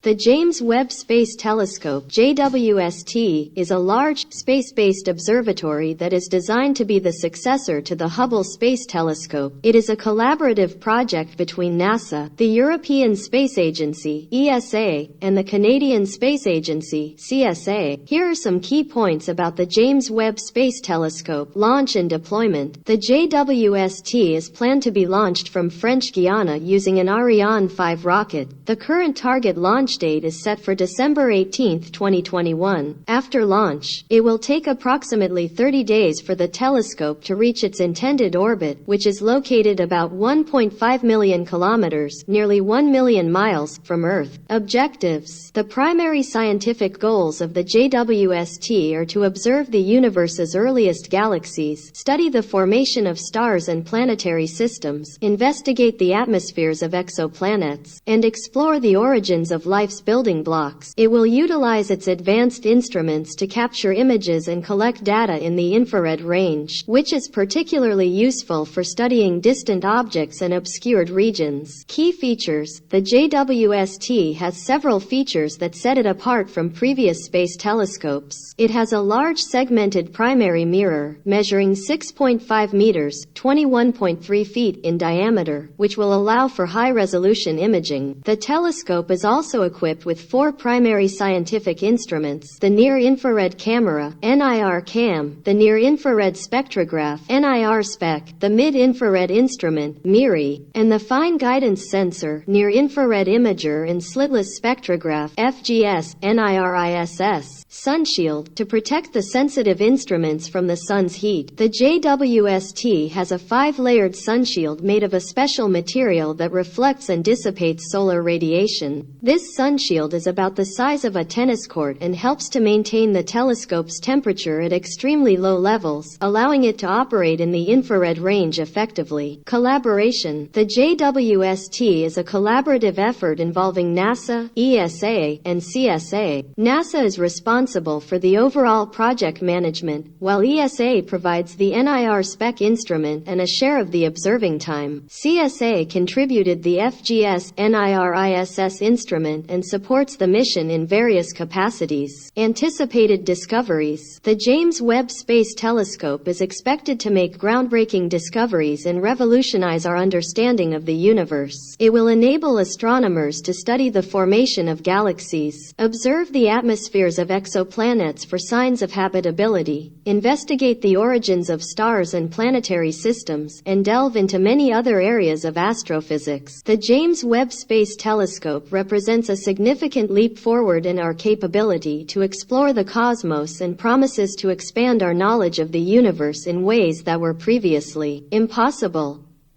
The James Webb Space Telescope (JWST) is a large, space-based observatory that is designed to be the successor to the Hubble Space Telescope. It is a collaborative project between NASA, the European Space Agency (ESA), and the Canadian Space Agency (CSA). Here are some key points about the James Webb Space Telescope launch and deployment. The JWST is planned to be launched from French Guiana using an Ariane 5 rocket. The current target launch date is set for December 18, 2021. After launch, it will take approximately 30 days for the telescope to reach its intended orbit, which is located about 1.5 million kilometers, nearly 1 million miles, from Earth. Objectives: the primary scientific goals of the JWST are to observe the universe's earliest galaxies, study the formation of stars and planetary systems, investigate the atmospheres of exoplanets, and explore the origins of life's building blocks. It will utilize its advanced instruments to capture images and collect data in the infrared range, which is particularly useful for studying distant objects and obscured regions. Key features: the JWST has several features that set it apart from previous space telescopes. It has a large segmented primary mirror, measuring 6.5 meters (21.3 feet) in diameter, which will allow for high-resolution imaging. The telescope is also equipped with 4 primary scientific instruments: the near-infrared camera, NIR-CAM, the near-infrared spectrograph, NIR-SPEC, the mid-infrared instrument, MIRI, and the fine guidance sensor, near-infrared imager and slitless spectrograph, FGS, NIRISS. Sunshield, to protect the sensitive instruments from the sun's heat. The JWST has a 5-layered sunshield made of a special material that reflects and dissipates solar radiation. This sunshield is about the size of a tennis court and helps to maintain the telescope's temperature at extremely low levels, allowing it to operate in the infrared range effectively. Collaboration: the JWST is a collaborative effort involving NASA, ESA, and CSA. NASA is responsible for the overall project management, while ESA provides the NIR-SPEC instrument and a share of the observing time. CSA contributed the FGS, NIRISS instrument and supports the mission in various capacities. Anticipated discoveries: the James Webb Space Telescope is expected to make groundbreaking discoveries and revolutionize our understanding of the universe. It will enable astronomers to study the formation of galaxies, observe the atmospheres of exoplanets for signs of habitability, investigate the origins of stars and planetary systems, and delve into many other areas of astrophysics. The James Webb Space Telescope represents a significant leap forward in our capability to explore the cosmos and promises to expand our knowledge of the universe in ways that were previously impossible.